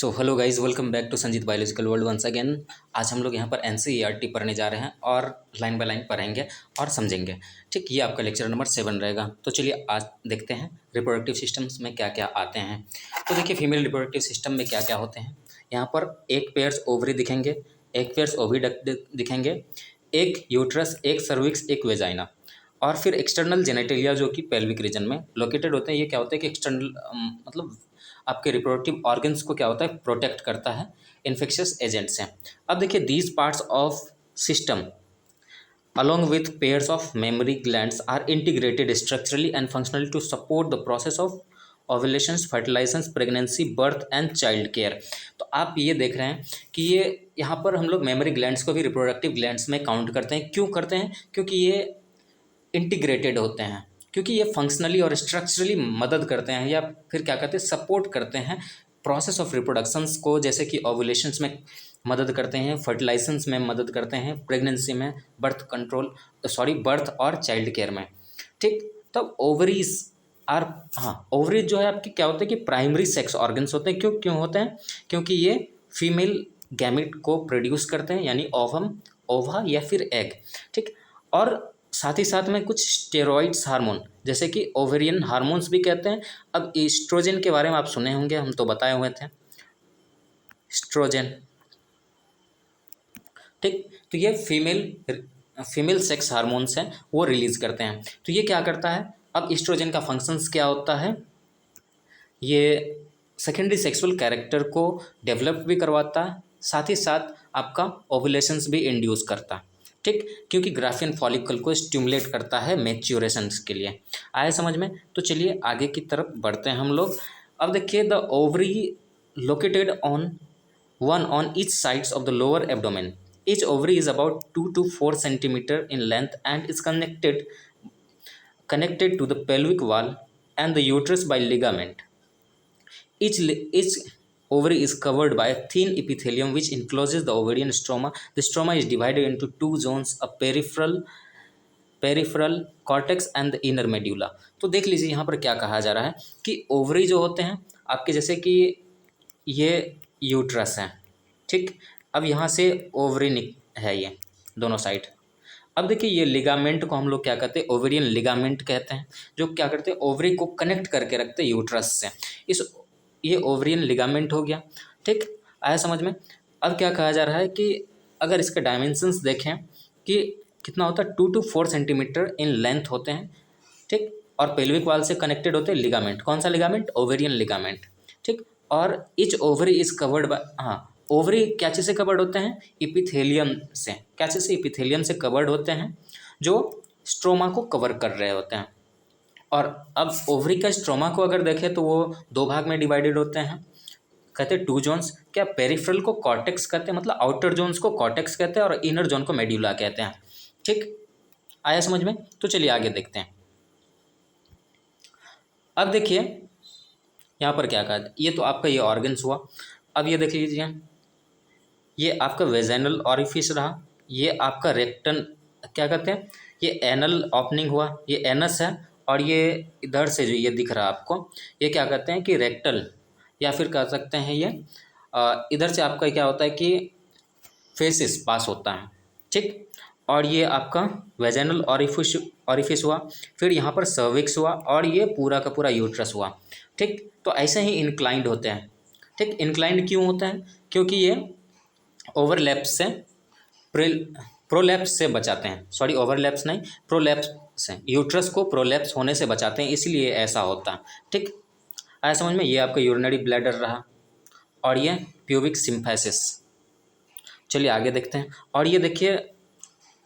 So hello guys, welcome back to Sanjeet biological world once again. आज हम लोग यहाँ पर एनसीईआरटी पढ़ने जा रहे हैं और लाइन बाय लाइन पढ़ेंगे और समझेंगे। ठीक, ये आपका लेक्चर नंबर 7 रहेगा। तो चलिए आज देखते हैं रिप्रोडक्टिव सिस्टम्स में क्या क्या आते हैं। तो देखिए फीमेल रिप्रोडक्टिव सिस्टम में क्या क्या होते हैं। यहाँ पर एक पेयर्स ओवरी दिखेंगे, एक पेयर्स ओविडक्ट दिखेंगे, एक यूट्रस, एक सर्विक्स, एक वेजाइना, और फिर एक्सटर्नल जेनेटेलिया जो कि पेल्विक रीजन में लोकेटेड होते हैं। ये क्या होता है कि एक्सटर्नल मतलब आपके रिप्रोडक्टिव ऑर्गन्स को क्या होता है, प्रोटेक्ट करता है इन्फेक्शियस एजेंट से। अब देखिए these parts of system along with pairs of mammary glands are integrated structurally and functionally to support the process of ovulations, fertilisations, pregnancy, birth and child care. तो आप ये देख रहे हैं कि ये यहाँ पर हम लोग मेमोरी ग्लैंड्स को भी रिप्रोडक्टिव ग्लैंड्स में काउंट करते हैं। क्यों करते हैं? क्योंकि ये इंटीग्रेटेड होते हैं, क्योंकि ये फंक्शनली और स्ट्रक्चरली मदद करते हैं या फिर क्या कहते हैं, सपोर्ट करते हैं प्रोसेस ऑफ रिप्रोडक्शंस को। जैसे कि ओवुलेशंस में मदद करते हैं, फर्टिलाइजेशंस में मदद करते हैं, प्रेगनेंसी में, बर्थ और चाइल्ड केयर में। ठीक, तब ओवरीज आर, हाँ, ओवरीज जो है आपकी क्या होते हैं कि प्राइमरी सेक्स ऑर्गन्स होते हैं। क्यों क्यों होते हैं? क्योंकि ये फीमेल गैमेट को प्रोड्यूस करते हैं, यानी ओवम, ओवा या फिर एग। ठीक, और साथ ही साथ में कुछ स्टेरॉइड्स हार्मोन, जैसे कि ओवेरियन हार्मोन्स भी कहते हैं। अब ईस्ट्रोजन के बारे में आप सुने होंगे, हम तो बताए हुए थे एस्ट्रोजन। ठीक, तो ये फीमेल सेक्स हार्मोन्स हैं, वो रिलीज करते हैं। तो ये क्या करता है? अब ईस्ट्रोजन का फंक्शंस क्या होता है? ये सेकेंडरी सेक्सुअल कैरेक्टर को डेवलप भी करवाता है, साथ ही साथ आपका ओवुलेशंस भी इंड्यूस करता है। ठीक, क्योंकि ग्राफियन फॉलिकल को स्टिमुलेट करता है मैच्योरेशन के लिए। आए समझ में? तो चलिए आगे की तरफ बढ़ते हैं हम लोग। अब देखिए the ovary located on one on each sides of the lower abdomen. Each ovary is about 2 to 4 centimeter in length and is connected to the pelvic wall and the uterus by ligament. Each ovary is covered by a thin epithelium which encloses the ovarian stroma. The stroma is divided into two zones, a peripheral cortex and the inner medulla. तो देख लीजिए यहाँ पर क्या कहा जा रहा है कि ओवरी जो होते हैं आपके, जैसे कि ये यूट्रस है। ठीक, अब यहाँ से ओवरी है, ये दोनों साइड। अब देखिए ये लिगामेंट को हम लोग क्या कहते हैं, ओवेरियन लिगामेंट कहते हैं, जो क्या करते हैं, ओवरी को कनेक्ट करके रखते हैं यूट्रस से। ये ओवरियन लिगामेंट हो गया। ठीक, आया समझ में? अब क्या कहा जा रहा है कि अगर इसके डायमेंशंस देखें कि कितना होता है, 2 to 4 सेंटीमीटर इन लेंथ होते हैं। ठीक, और पेल्विक वाल से कनेक्टेड होते हैं लिगामेंट। कौन सा लिगामेंट? Ovarian ligament. ठीक, और etch ovary is covered by, हाँ, ओवरी क्या चीज़ से कवर्ड होते हैं? इपिथेलियम से। क्या चीज़ से? इपिथेलियम से कवर्ड होते हैं, जो स्ट्रोमा को कवर कर रहे होते हैं। और अब ओवरी का स्ट्रोमा को अगर देखें तो वो दो भाग में डिवाइडेड होते हैं, कहते हैं टू जोन्स। क्या? पेरिफेरल को कॉर्टेक्स कहते हैं, मतलब आउटर जोन्स को कॉर्टेक्स कहते हैं, और इनर जोन को मेड्यूला कहते हैं। ठीक, आया समझ में? तो चलिए आगे देखते हैं। अब देखिए यहाँ पर क्या कहा, ये तो आपका ये ऑर्गन्स हुआ। अब ये देख लीजिए, ये आपका वेजाइनल ऑरिफिस रहा, ये आपका रेक्टन, क्या कहते हैं, ये एनल ओपनिंग हुआ, ये एनस है, और ये इधर से जो ये दिख रहा है आपको, ये क्या कहते हैं कि रेक्टल, या फिर कह सकते हैं ये इधर से आपका क्या होता है कि फेसिस पास होता है। ठीक, और ये आपका वेजाइनल ऑरिफिस हुआ, फिर यहाँ पर सर्विक्स हुआ, और ये पूरा का पूरा यूट्रस हुआ। ठीक, तो ऐसे ही इंक्लाइंड होते हैं। ठीक, इंक्लाइंड क्यों होता है? क्योंकि ये ओवरलैप्स से प्रोलैप्स से बचाते हैं, सॉरी ओवरलैप्स नहीं, प्रोलैप्स से, यूट्रस को प्रोलैप्स होने से बचाते हैं, इसलिए ऐसा होता है। ठीक, आया समझ में? ये आपका यूरिनरी ब्लैडर रहा, और ये प्यूबिक सिम्फेसिस। चलिए आगे देखते हैं। और ये देखिए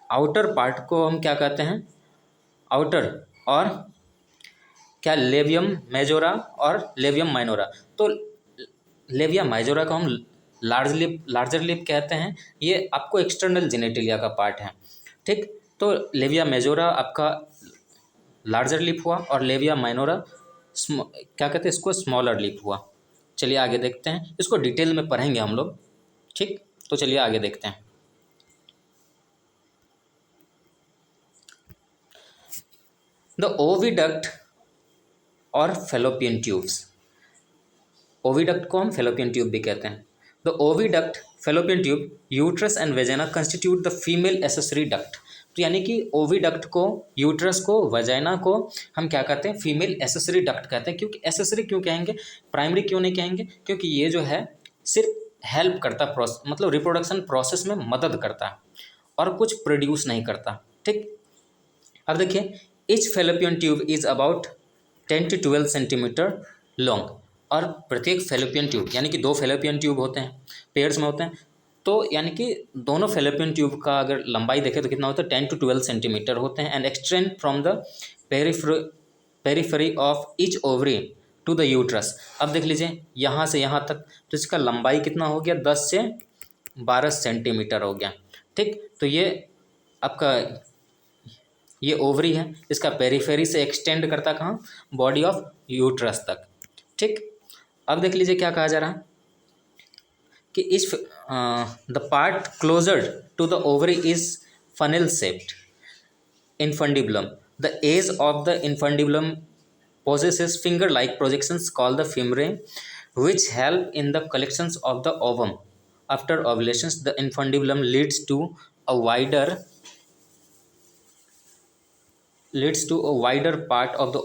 आउटर पार्ट को हम क्या कहते हैं? आउटर, और क्या, लेवियम मेजोरा और लेवियम माइनोरा। तो लेविया माइजोरा को हम लार्जर लिप कहते हैं। ये आपको एक्सटर्नल जेनेटिलिया का पार्ट है। ठीक, तो लेविया मेजोरा आपका लार्जर लिप हुआ, और लेविया माइनोरा क्या कहते हैं इसको, स्मॉलर लिप हुआ। चलिए आगे देखते हैं, इसको डिटेल में पढ़ेंगे हम लोग। ठीक, तो चलिए आगे देखते हैं। द ओविडक्ट और फेलोपियन ट्यूब्स। ओविडक्ट को हम फेलोपियन ट्यूब भी कहते हैं। The oviduct, fallopian tube, uterus and vagina constitute the female accessory duct. तो यानी कि ओविडक्ट को, यूट्रस को, वजाइना को हम क्या कहते हैं, फीमेल एसेसरी डक्ट कहते हैं। क्योंकि एसेसरी क्यों कहेंगे, प्राइमरी क्यों नहीं कहेंगे, क्योंकि ये जो है सिर्फ हेल्प करता, मतलब रिप्रोडक्शन प्रोसेस में मदद करता है और कुछ प्रोड्यूस नहीं करता। ठीक, अब देखिए, each fallopian tube is about 10 to 12 centimetre long. और प्रत्येक फेलोपियन ट्यूब, यानी कि 2 फेलोपियन ट्यूब होते हैं, पेयर्स में होते हैं, तो यानी कि दोनों फेलोपियन ट्यूब का अगर लंबाई देखें तो कितना होता है, 10 to 12 सेंटीमीटर होते हैं। And extend from the periphery of each ovary to the uterus. अब देख लीजिए यहाँ से यहाँ तक, तो इसका लंबाई कितना हो गया, 10 से 12 सेंटीमीटर हो गया। ठीक, तो ये आपका ये ओवरी है, इसका पेरिफेरी से एक्सटेंड करता कहाँ, बॉडी ऑफ यूट्रस तक। ठीक, अब देख लीजिए क्या कहा जा रहा है कि इस the part closer to the ovary is funnel shaped infundibulum. The edge of the infundibulum possesses finger-like projections called the femorae, which help in the collections of the ovum. After ovulation, the infundibulum leads to a wider part of the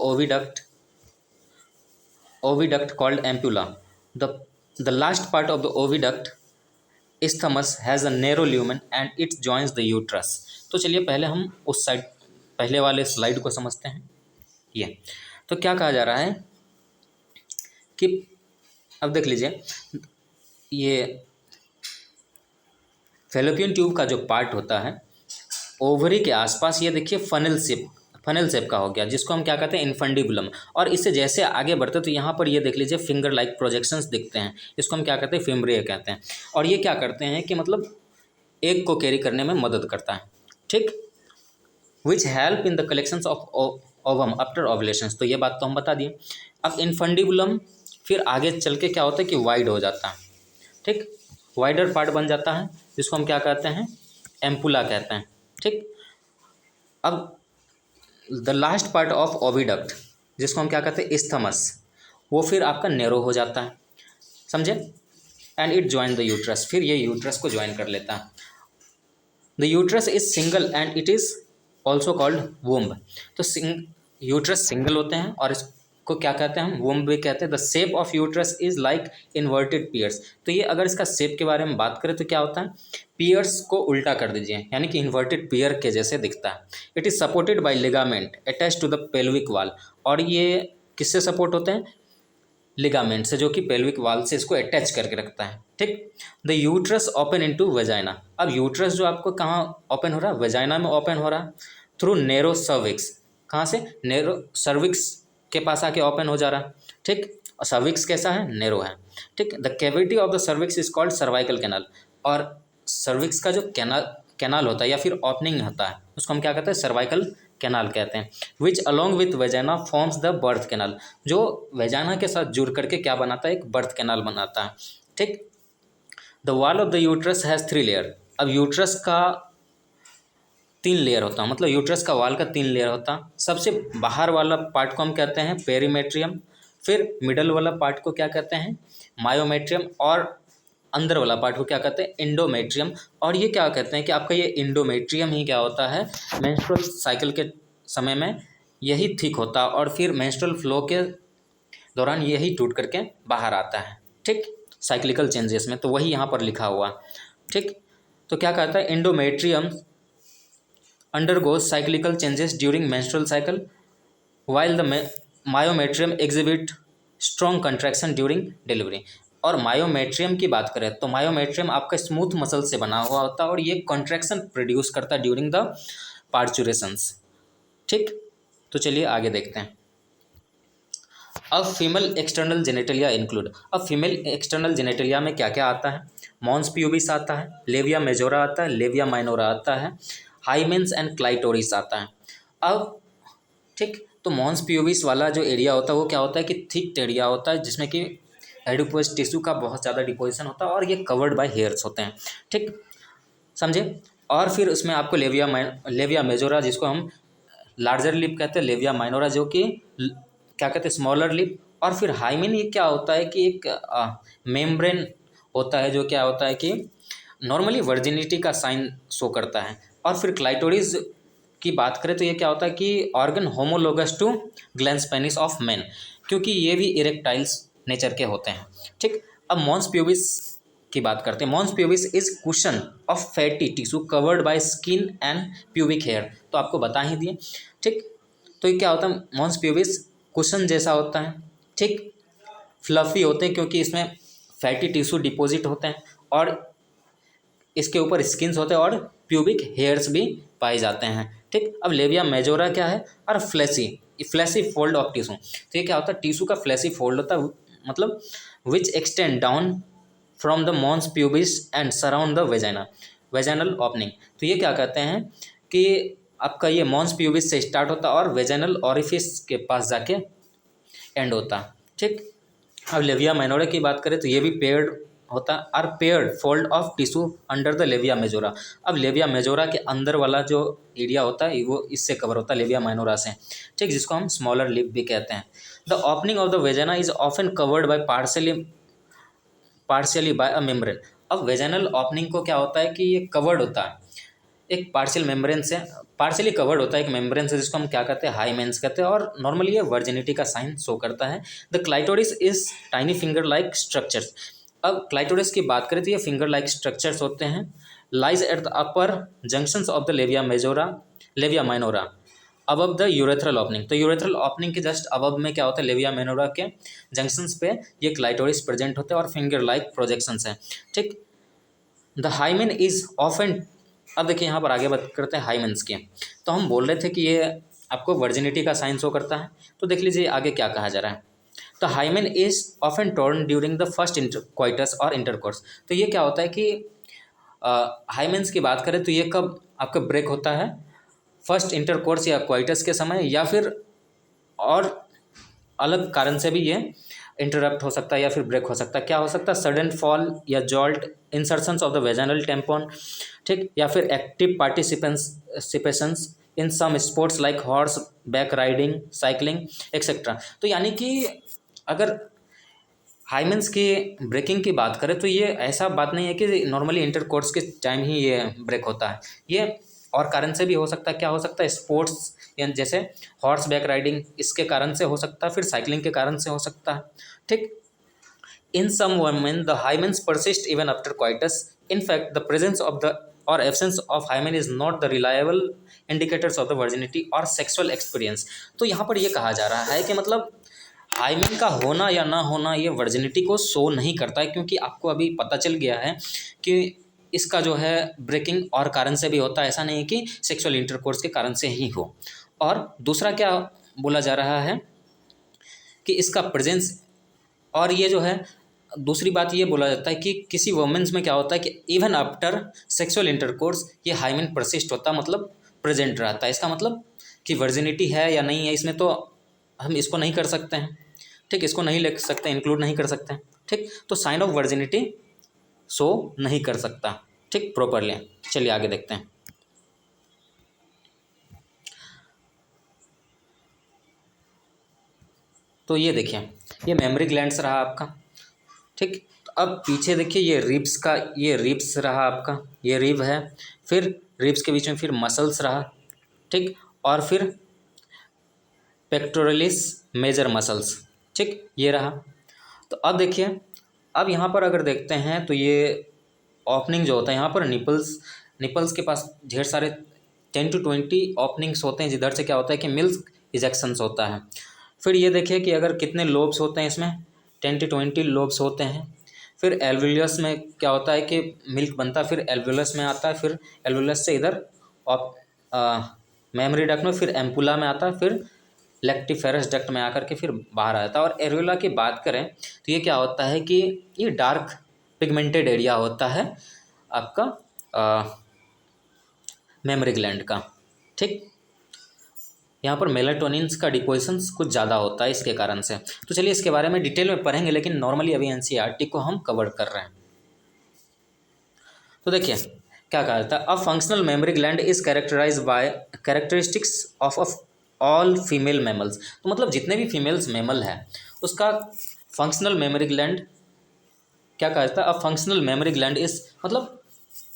oviduct called ampulla. The last part of the oviduct, isthmus, has a narrow lumen and it joins the uterus. तो चलिए पहले हम उस side, पहले वाले slide को समझते हैं। ये तो क्या कहा जा रहा है कि अब देख लीजिए, ये फेलोपियन ट्यूब का जो पार्ट होता है ओवरी के आसपास, ये देखिए फनल शेप का हो गया, जिसको हम क्या कहते हैं, इन्फंडिबुलम। और इससे जैसे आगे बढ़ते तो यहाँ पर ये देख लीजिए फिंगर लाइक प्रोजेक्शंस दिखते हैं, इसको हम क्या कहते हैं, फिमरे कहते हैं। और ये क्या करते हैं कि मतलब एग को कैरी करने में मदद करता है। ठीक, which help in the collections of ovum after ovulations. तो ये बात तो हम बता दिए। अब इन्फंडिबुलम फिर आगे चल के क्या होता है कि वाइड हो जाता है। ठीक, वाइडर पार्ट बन जाता है, जिसको हम क्या कहते हैं, एम्पुला कहते हैं। ठीक, अब the last part of oviduct, जिसको हम क्या कहते हैं, इस्थमस, वो फिर आपका नैरो हो जाता है, समझे। And it join the uterus, फिर ये यूट्रस को ज्वाइन कर लेता है। The uterus is single and it is also called womb. तो यूट्रस सिंगल होते हैं और इसको क्या कहते हैं, हम वुम्ब भी कहते हैं। The shape of uterus is like inverted pears. तो ये अगर इसका शेप के बारे में बात करें तो क्या होता है, पियर्स को उल्टा कर दीजिए, यानी कि इन्वर्टेड पियर के जैसे दिखता है। It is supported by ligament attach to the pelvic wall. और ये किससे सपोर्ट होते हैं, लिगामेंट से, जो कि पेल्विक वाल से इसको अटैच करके रखता है। ठीक, the uterus open into vagina. अब यूट्रस जो आपको कहाँ ओपन हो रहा है, वेजाइना में ओपन हो रहा है, थ्रू नैरो सर्विक्स। कहाँ से, नैरो सर्विक्स के पास आके ओपन हो जा रहा है। ठीक, और सर्विक्स कैसा है, नैरो है। ठीक, the cavity of the cervix is called cervical canal. और सर्विक्स का जो कैनाल होता है या फिर ओपनिंग होता है, उसको हम क्या कहते हैं, सर्वाइकल कैनाल कहते हैं। Which along with vagina forms the birth canal, जो वेजाइना के साथ जुड़ करके क्या बनाता है, एक बर्थ कैनाल बनाता है। ठीक, the wall of the uterus has 3 layer. अब यूट्रस का 3 लेयर होता है, मतलब यूट्रस का वाल का 3 लेयर होता है। सबसे बाहर वाला पार्ट को हम कहते हैं पेरीमेट्रियम, फिर मिडल वाला पार्ट को क्या कहते हैं, मायोमेट्रियम, और अंदर वाला पार्ट को क्या कहते हैं, इंडोमेट्रियम। और ये क्या कहते हैं कि आपका ये इंडोमेट्रियम ही क्या होता है, मेंस्ट्रुअल साइकिल के समय में यही थिक होता है और फिर मेंस्ट्रुअल फ्लो के दौरान यही टूट करके बाहर आता है। ठीक, साइक्लिकल चेंजेस में, तो वही यहाँ पर लिखा हुआ। ठीक, तो क्या कहता है, endometrium undergoes cyclical changes during menstrual cycle while the myometrium exhibit strong contraction during delivery। और मायोमेट्रियम की बात करें तो मायोमेट्रियम आपका स्मूथ मसल से बना हुआ होता है और ये कॉन्ट्रैक्शन प्रोड्यूस करता है ड्यूरिंग द पार्चुरेशंस। ठीक, तो चलिए आगे देखते हैं। अब फीमेल एक्सटर्नल जेनेटलिया इंक्लूड। अब फीमेल एक्सटर्नल जेनेटलिया में क्या क्या आता है, मॉन्स प्यूबिस आता है, लेविया मेजोरा आता है, लेविया माइनोरा आता है, हाइमेंस एंड क्लाइटोरिस आता है। अब ठीक, तो मॉन्स प्यूबिस वाला जो एरिया होता है वो क्या होता है कि थिक एरिया होता है, जिसमें कि एडिपोज टिश्यू का बहुत ज़्यादा डिपोजिशन होता है और ये कवर्ड बाय हेयर्स होते हैं। ठीक, समझे। और फिर उसमें आपको लेविया मेजोरा, जिसको हम लार्जर लिप कहते हैं, लेविया माइनोरा जो कि क्या कहते हैं, स्मॉलर लिप, और फिर हाइमेन ये क्या होता है कि एक मेम्ब्रेन होता है जो क्या होता है कि नॉर्मली वर्जिनिटी का साइन शो करता है। और फिर क्लाइटोरिस की बात करें तो ये क्या होता है कि organ homologous to glans penis of men, क्योंकि ये भी इरेक्टाइल्स नेचर के होते हैं। ठीक, अब मॉन्स प्यूबिस की बात करते हैं। Mons pubis is cushion of fatty tissue covered by skin and pubic hair, तो आपको बता ही दिए। ठीक, तो ये क्या होता है, मॉन्स प्यूबिस कुशन जैसा होता है। ठीक, फ्लफी होते हैं क्योंकि इसमें फैटी टिश्यू डिपॉजिट होते हैं और इसके ऊपर स्किन्स होते हैं और प्यूबिक हेयर्स भी पाए जाते हैं। ठीक, अब लेविया मेजोरा क्या है, और फ्लैसी फोल्ड ऑफ टिश्यू, तो ये क्या होता है, टिश्यू का फ्लैसी फोल्ड होता है, मतलब which extend down from the mons pubis and surround the vaginal opening. तो ये क्या कहते हैं कि आपका ये मॉन्स प्यूबिस से स्टार्ट होता है और वेजाइनल ऑरिफिस के पास जाके एंड होता। ठीक, अब लेविया माइनोरा की बात करें तो ये भी पेयर्ड होता है, और paired fold of tissue under the labia majora. अब लेविया मेजोरा के अंदर वाला जो एरिया होता है वो इससे कवर होता है लेविया माइनोरा से। ठीक, जिसको हम स्मॉलर लिप भी कहते हैं। The opening of the vagina is often covered by partially by a membrane. अब वेजाइनल ओपनिंग को क्या होता है कि ये कवर्ड होता है एक पार्शियल मेम्ब्रेन से, पार्शियली कवर्ड होता है एक मेम्ब्रेन से, जिसको हम क्या कहते हैं, हाइमेंस कहते हैं, और नॉर्मली ये वर्जिनिटी का साइन शो करता है। The clitoris is tiny finger like structures. अब क्लाइटोरिस की बात करें तो ये फिंगर लाइक स्ट्रक्चर्स होते हैं। Lies at the upper junctions of the labia minora above the urethral opening. तो यूरेथ्रल ओपनिंग के जस्ट अबव में क्या होता है, लेविया माइनोरा के जंक्शंस पे ये क्लाइटोरिस प्रेजेंट होते हैं और फिंगर लाइक प्रोजेक्शंस हैं। ठीक, द हाइमेन इज ऑफन। अब देखिए यहाँ पर आगे बात करते हैं हाइमेंस की। तो हम बोल रहे थे कि ये आपको वर्जिनिटी का साइन शो करता है, तो देख लीजिए आगे क्या कहा जा रहा है। तो hymen is often torn during the first coitus और इंटरकोर्स। तो ये क्या होता है कि हाइमेंस की बात करें तो ये कब आपका ब्रेक होता है, फर्स्ट इंटरकोर्स या क्वाइटस के समय, या फिर और अलग कारण से भी ये इंटरप्ट हो सकता है या फिर ब्रेक हो सकता है। क्या हो सकता है, सडन फॉल या jolt, insertions of the vaginal tampon. ठीक, या फिर active participations in some sports like horse back riding, cycling etcetera. तो यानी कि अगर हाइमेंस की ब्रेकिंग की बात करें तो ये ऐसा बात नहीं है कि नॉर्मली इंटरकोर्स के टाइम ही ये ब्रेक होता है, ये और कारण से भी हो सकता है। क्या हो सकता है, स्पोर्ट्स या जैसे हॉर्स बैक राइडिंग, इसके कारण से हो सकता है, फिर साइकिलिंग के कारण से हो सकता है। ठीक, in some women the hymens persist even after coitus. In fact the presence of the और absence of hymen is not the reliable indicators of the virginity और सेक्सुअल एक्सपीरियंस। तो यहाँ पर ये कहा जा रहा है कि मतलब हाइमेन का होना या ना होना ये वर्जिनिटी को शो नहीं करता है, क्योंकि आपको अभी पता चल गया है कि इसका जो है ब्रेकिंग और कारण से भी होता है, ऐसा नहीं है कि सेक्सुअल इंटरकोर्स के कारण से ही हो। और दूसरा क्या बोला जा रहा है कि इसका प्रेजेंस, और ये जो है दूसरी बात ये बोला जाता है कि किसी वुमेन्स में क्या होता है कि इवन आफ्टर सेक्सुअल इंटरकोर्स ये हाइमेन परसिस्ट होता है, मतलब प्रेजेंट रहता है। इसका मतलब कि वर्जिनिटी है या नहीं है, इसमें तो हम इसको नहीं कर सकते हैं। ठीक, इसको नहीं लिख सकते, इंक्लूड नहीं कर सकते हैं। ठीक, तो साइन ऑफ वर्जिनिटी शो नहीं कर सकता। ठीक, प्रॉपरली। चलिए आगे देखते हैं। तो ये देखिए, ये मेमोरी ग्लैंड्स रहा आपका। ठीक, तो अब पीछे देखिए ये रिब्स का, ये रिब्स रहा आपका, ये रिब है, फिर रिब्स के बीच में फिर मसल्स रहा। ठीक, और फिर पेक्टोरलिस मेजर मसल्स। ठीक, ये रहा। तो अब देखिए, अब यहाँ पर अगर देखते हैं तो ये ओपनिंग जो होता है यहाँ पर निपल्स के पास ढेर सारे 10 to 20 ओपनिंग्स होते हैं, जिधर से क्या होता है कि मिल्क इजेक्शंस होता है। फिर ये देखिए कि अगर कितने लोब्स होते हैं इसमें, 10 to 20 लोब्स होते हैं। फिर एल्वुलस में क्या होता है कि मिल्क बनता है, फिर एल्वुलस में आता है, फिर एल्वुलस से इधर मेमोरी डक्ट में, फिर एम्पुला में आता है, फिर लेक्टिफेरस डक्ट में आकर के फिर बाहर आता है। और एरेोला की बात करें तो ये क्या होता है कि ये डार्क पिगमेंटेड एरिया होता है आपका मेमोरी ग्लैंड का। ठीक, यहाँ पर मेलाटोनिन्स का डिपोजिशंस कुछ ज़्यादा होता है इसके कारण से। तो चलिए इसके बारे में डिटेल में पढ़ेंगे, लेकिन नॉर्मली अभी एनसीईआरटी को हम कवर कर रहे हैं। तो देखिए क्या कहा जाता है, a functional mammary gland is characterize by characteristics of all female mammals. तो मतलब जितने भी फीमेल्स मैमल हैं उसका फंक्शनल मेमोरी ग्लैंड क्या कहा जाता है, अ फंक्शनल मेमोरी ग्लैंड इस मतलब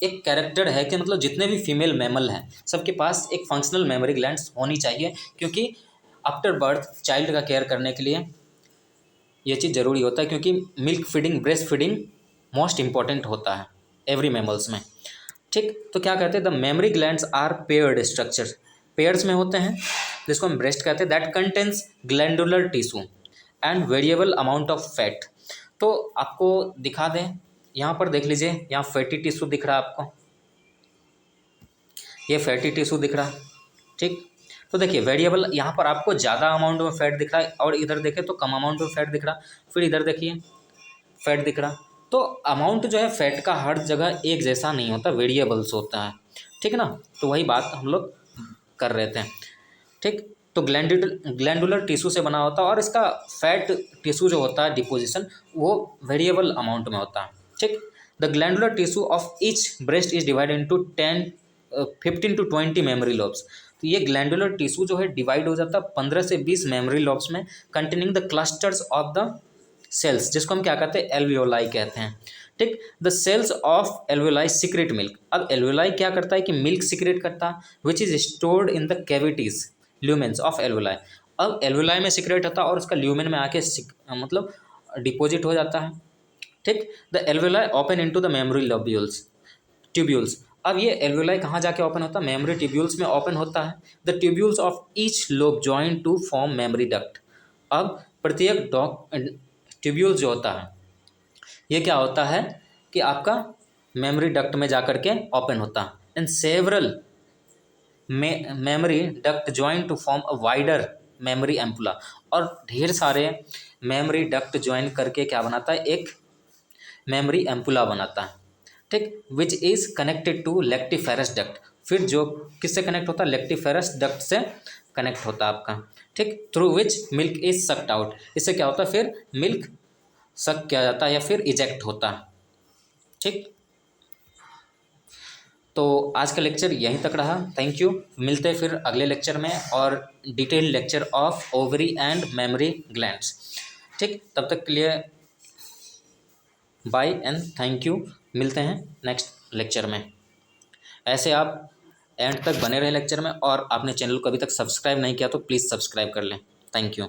एक कैरेक्टर है कि मतलब जितने भी फीमेल मैमल हैं सबके पास एक फंक्शनल मेमोरी ग्लैंड्स होनी चाहिए, क्योंकि आफ्टर बर्थ चाइल्ड का केयर करने के लिए ये चीज़ ज़रूरी होता है, क्योंकि milk feeding breast feeding most important होता है एवरी मैमल्स में। ठीक, तो क्या कहते हैं, the mammary glands are paired structure, pairs में होते हैं, जिसको हम ब्रेस्ट कहते हैं, that contains glandular tissue and variable amount of fat. तो आपको दिखा दें, यहाँ पर देख लीजिए, यहाँ फैटी टिश्यू दिख रहा है आपको, ये फैटी टिश्यू दिख रहा है। ठीक, तो देखिए वेरिएबल, यहाँ पर आपको ज़्यादा अमाउंट में फैट दिख रहा है और इधर देखें तो कम अमाउंट में फैट दिख रहा, फिर इधर देखिए फैट दिख रहा। तो अमाउंट जो है फैट का हर जगह एक जैसा नहीं होता, वेरिएबल्स होता है। ठीक है ना, तो वही बात हम लोग कर रहे थे। ठीक, तो ग्लैंडुलर टिश्यू से बना होता है और इसका फैट टिश्यू जो होता है डिपोजिशन वो वेरिएबल अमाउंट में होता है। ठीक, the glandular tissue of each breast is divided into 15 to 20 memory lobes. तो ये ग्लैंडुलर टिश्यू जो है डिवाइड हो जाता है 15 से 20 मेमोरी लॉब्स में, containing the clusters of the cells, जिसको हम क्या कहते हैं, एल्वियोलाई कहते हैं। ठीक, the cells of alveoli secrete milk. अब एल्वियोलाई क्या करता है कि मिल्क सीक्रेट करता है, which is stored in the cavities lumens of alveoli. अब एल्वियोलाई में सीक्रेट होता है और उसका ल्यूमेन में आके मतलब डिपॉजिट हो जाता है। ठीक, the alveoli open into the memory lobules tubules. अब ये एल्वियोलाई कहाँ जाके ओपन होता है, मेमोरी ट्यूब्यूल्स में ओपन होता है। The tubules of each lobe join to form mammary duct. अब प्रत्येक ट्यूब्यूल जो होता है ये क्या होता है कि आपका मेमोरी डक्ट में जाकर के ओपन होता है, and several mammary duct join to form a wider mammary ampulla. और ढेर सारे मेमोरी डक्ट ज्वाइन करके क्या बनाता है, एक मेमोरी एम्पुला बनाता है। ठीक, which is connected to lactiferous duct. फिर जो किससे कनेक्ट होता है, लेक्टिफेरस डक्ट से कनेक्ट होता है आपका। ठीक, through which milk is sucked out. इससे क्या होता है, फिर मिल्क सक किया जाता है या फिर इजेक्ट होता है। ठीक, तो आज का लेक्चर यहीं तक रहा। थैंक यू, मिलते हैं फिर अगले लेक्चर में और detail lecture of ovary and mammary glands. ठीक, तब तक के लिए बाय एंड थैंक यू, मिलते हैं नेक्स्ट लेक्चर में। ऐसे आप एंड तक बने रहे लेक्चर में, और आपने चैनल को अभी तक सब्सक्राइब नहीं किया तो प्लीज़ सब्सक्राइब कर लें। Thank you.